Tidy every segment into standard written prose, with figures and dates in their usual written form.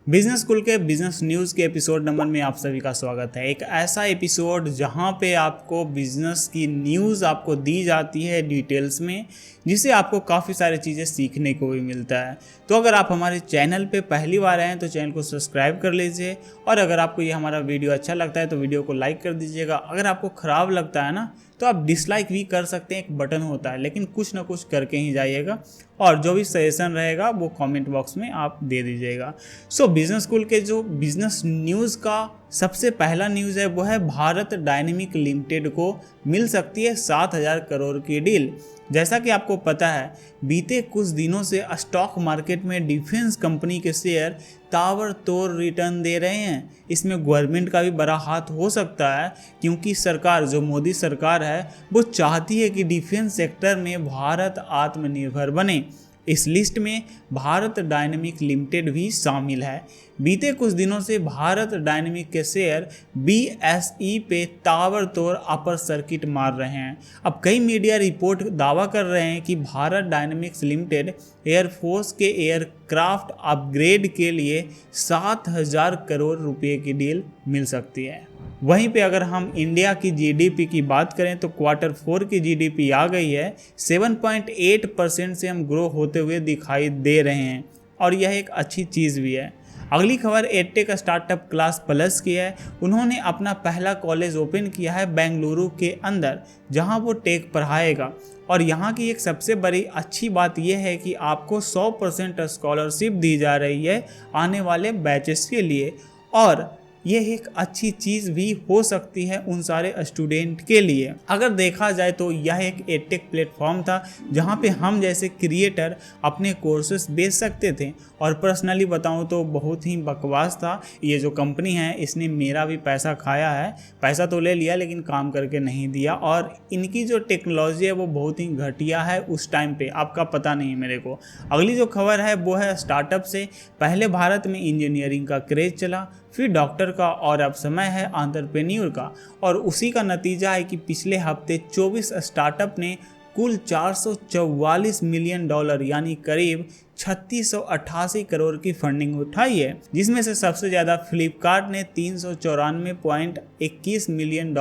Business school के business news के episode number में आप सभी का स्वागत है। एक ऐसा एपिसोड जहां पे आपको बिजनेस की न्यूज़ आपको दी जाती है डिटेल्स में, जिससे आपको काफ़ी सारी चीज़ें सीखने को भी मिलता है। तो अगर आप हमारे चैनल पे पहली बार आए हैं तो चैनल को सब्सक्राइब कर लीजिए, और अगर आपको ये हमारा वीडियो अच्छा लगता है तो वीडियो को लाइक कर दीजिएगा। अगर आपको ख़राब लगता है ना तो आप डिसलाइक भी कर सकते हैं, एक बटन होता है, लेकिन कुछ ना कुछ करके ही जाइएगा। और जो भी सजेशन रहेगा वो कमेंट बॉक्स में आप दे दीजिएगा। सो बिजनेस स्कूल के जो बिजनेस न्यूज़ का सबसे पहला न्यूज़ है वो है भारत डायनेमिक लिमिटेड को मिल सकती है 7,000 करोड़ की डील। जैसा कि आपको पता है, बीते कुछ दिनों से स्टॉक मार्केट में डिफेंस कंपनी के शेयर ताबड़तोड़ रिटर्न दे रहे हैं। इसमें गवर्नमेंट का भी बड़ा हाथ हो सकता है, क्योंकि सरकार, जो मोदी सरकार है, वो चाहती है कि डिफेंस सेक्टर में भारत आत्मनिर्भर बने। इस लिस्ट में भारत डायनेमिक लिमिटेड भी शामिल है। बीते कुछ दिनों से भारत डायनेमिक के शेयर BSE पे ताबड़तोड़ अपर सर्किट मार रहे हैं। अब कई मीडिया रिपोर्ट दावा कर रहे हैं कि भारत डायनेमिक्स लिमिटेड एयरफोर्स के एयरक्राफ्ट अपग्रेड के लिए 7,000 करोड़ रुपए की डील मिल सकती है। वहीं पे अगर हम इंडिया की GDP की बात करें तो Q4 की GDP आ गई है 7.8% से हम ग्रो होते हुए दिखाई दे रहे हैं, और यह एक अच्छी चीज़ भी है। अगली खबर एडटेक स्टार्टअप क्लास प्लस की है। उन्होंने अपना पहला कॉलेज ओपन किया है बेंगलुरु के अंदर, जहां वो टेक पढ़ाएगा। और यहाँ की एक सबसे बड़ी अच्छी बात यह है कि आपको 100% स्कॉलरशिप दी जा रही है आने वाले बैचेस के लिए, और यह एक अच्छी चीज़ भी हो सकती है उन सारे स्टूडेंट के लिए। अगर देखा जाए तो यह एक एडटेक प्लेटफॉर्म था जहां पे हम जैसे क्रिएटर अपने कोर्सेस बेच सकते थे, और पर्सनली बताऊं तो बहुत ही बकवास था। ये जो कंपनी है इसने मेरा भी पैसा खाया है, पैसा तो ले लिया लेकिन काम करके नहीं दिया, और इनकी जो टेक्नोलॉजी है वो बहुत ही घटिया है उस टाइम पे, आपका पता नहीं मेरे को। अगली जो खबर है वो है स्टार्टअप से। पहले भारत में इंजीनियरिंग का क्रेज चला, फिर डॉक्टर का, और अब समय है एंटरप्रेन्योर का। और उसी का नतीजा है कि पिछले हफ्ते 24 स्टार्टअप ने कुल $444 मिलियन यानी करीब 3688 करोड़ की फंडिंग उठाई है, जिसमें से सबसे ज़्यादा फ्लिपकार्ट ने $394.21 मिलियन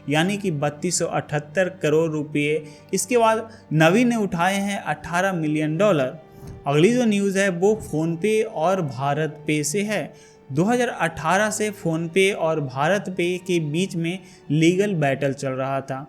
यानी कि 3278 करोड़ रुपये। इसके बाद नवी ने उठाए हैं $18 मिलियन। अगली जो न्यूज़ है वो फ़ोनपे और भारत पे से है। 2018 से फ़ोनपे और भारत पे के बीच में लीगल बैटल चल रहा था,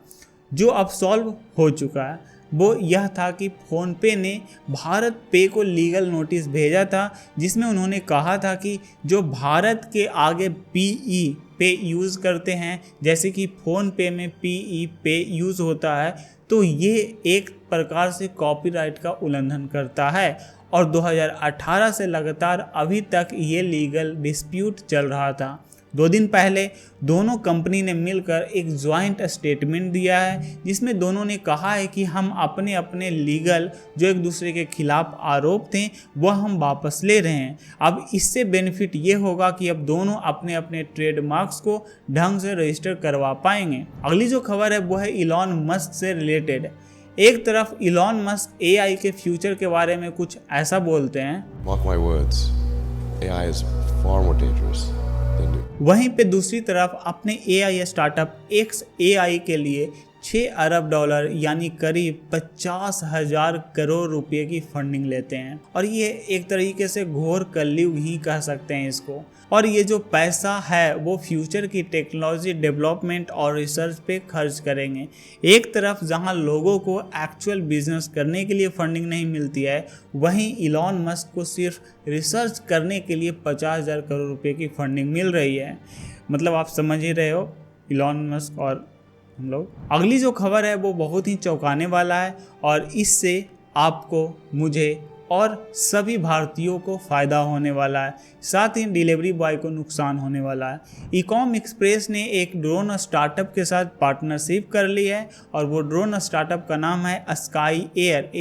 जो अब सॉल्व हो चुका है। वो यह था कि फ़ोनपे ने भारत पे को लीगल नोटिस भेजा था, जिसमें उन्होंने कहा था कि जो भारत के आगे PE पे यूज़ करते हैं, जैसे कि फ़ोनपे में PE पे यूज़ होता है, तो ये एक प्रकार से कॉपीराइट का उल्लंघन करता है। और 2018 से लगातार अभी तक ये लीगल डिस्प्यूट चल रहा था। 2 दिन पहले दोनों कंपनी ने मिलकर एक जॉइंट स्टेटमेंट दिया है, जिसमें दोनों ने कहा है कि हम अपने अपने लीगल जो एक दूसरे के खिलाफ आरोप थे वह हम वापस ले रहे हैं। अब इससे बेनिफिट ये होगा कि अब दोनों अपने अपने ट्रेडमार्क्स को ढंग से रजिस्टर करवा पाएंगे। अगली जो खबर है वो है इलॉन मस्क से रिलेटेड। एक तरफ इलॉन मस्क AI के फ्यूचर के बारे में कुछ ऐसा बोलते हैं, Mark my words, AI is far more dangerous than you. वहीं पे दूसरी तरफ अपने AI स्टार्टअप xAI के लिए $6 अरब यानी करीब 50,000 करोड़ रुपए की फंडिंग लेते हैं। और ये एक तरीके से घोर कलयुग ही कह सकते हैं इसको। और ये जो पैसा है वो फ्यूचर की टेक्नोलॉजी डेवलपमेंट और रिसर्च पे खर्च करेंगे। एक तरफ जहां लोगों को एक्चुअल बिजनेस करने के लिए फंडिंग नहीं मिलती है, वहीं इलॉन मस्क को सिर्फ रिसर्च करने के लिए 50,000 करोड़ रुपए की फंडिंग मिल रही है। मतलब आप समझ ही रहे हो, इलॉन मस्क और हम लोग। अगली जो खबर है वो बहुत ही चौंकाने वाला है, और इससे आपको, मुझे और सभी भारतीयों को फ़ायदा होने वाला है, साथ ही डिलीवरी बॉय को नुकसान होने वाला है। ईकॉम एक्सप्रेस ने एक ड्रोन स्टार्टअप के साथ पार्टनरशिप कर ली है, और वो ड्रोन स्टार्टअप का नाम है स्काई एयर,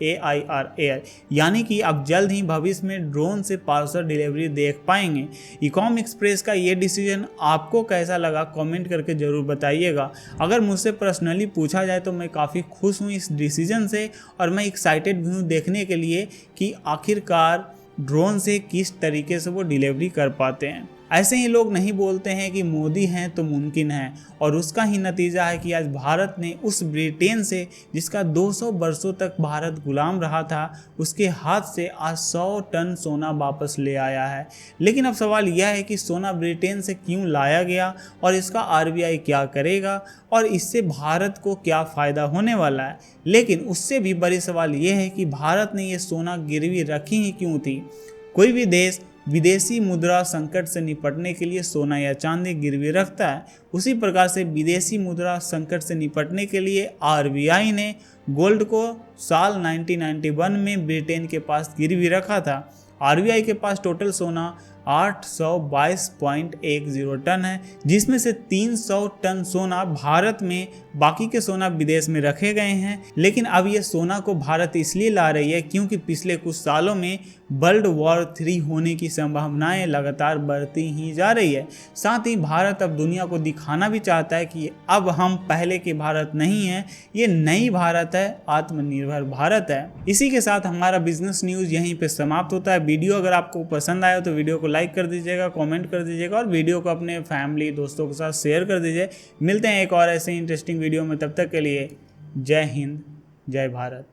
SKYEAIR एयर। यानी कि अब जल्द ही भविष्य में ड्रोन से पार्सल डिलीवरी देख पाएंगे। ईकॉम एक्सप्रेस का ये डिसीजन आपको कैसा लगा कमेंट करके ज़रूर बताइएगा। अगर मुझसे पर्सनली पूछा जाए तो मैं काफ़ी खुश हूँ इस डिसीजन से, और मैं एक्साइटेड भी हूँ देखने के लिए कि आखिरकार ड्रोन से किस तरीके से वो डिलीवरी कर पाते हैं। ऐसे ही लोग नहीं बोलते हैं कि मोदी हैं तो मुमकिन है, और उसका ही नतीजा है कि आज भारत ने उस ब्रिटेन से जिसका 200 वर्षों तक भारत गुलाम रहा था, उसके हाथ से आज 100 टन सोना वापस ले आया है। लेकिन अब सवाल यह है कि सोना ब्रिटेन से क्यों लाया गया और इसका आरबीआई क्या करेगा और इससे भारत को क्या फ़ायदा होने वाला है। लेकिन उससे भी बड़ी सवाल यह है कि भारत ने ये सोना गिरवी रखी ही क्यों थी। कोई भी देश विदेशी मुद्रा संकट से निपटने के लिए सोना या चांदी गिरवी रखता है, उसी प्रकार से विदेशी मुद्रा संकट से निपटने के लिए आरबीआई ने गोल्ड को साल 1991 में ब्रिटेन के पास गिरवी रखा था। आरबीआई के पास टोटल सोना 822.10 टन है, जिसमें से 300 टन सोना भारत में, बाकी के सोना विदेश में रखे गए हैं। लेकिन अब ये सोना को भारत इसलिए ला रही है क्योंकि पिछले कुछ सालों में वर्ल्ड वॉर 3 होने की संभावनाएं लगातार बढ़ती ही जा रही है। साथ ही भारत अब दुनिया को दिखाना भी चाहता है कि अब हम पहले के भारत नहीं हैं, ये नई भारत है, आत्मनिर्भर भारत है। इसी के साथ हमारा बिजनेस न्यूज़ यहीं पे समाप्त होता है। वीडियो अगर आपको पसंद आया तो वीडियो को लाइक कर दीजिएगा, कमेंट कर दीजिएगा और वीडियो को अपने फैमिली दोस्तों के साथ शेयर कर दीजिए। मिलते हैं एक और ऐसे इंटरेस्टिंग वीडियो में, तब तक के लिए जय हिंद, जय भारत।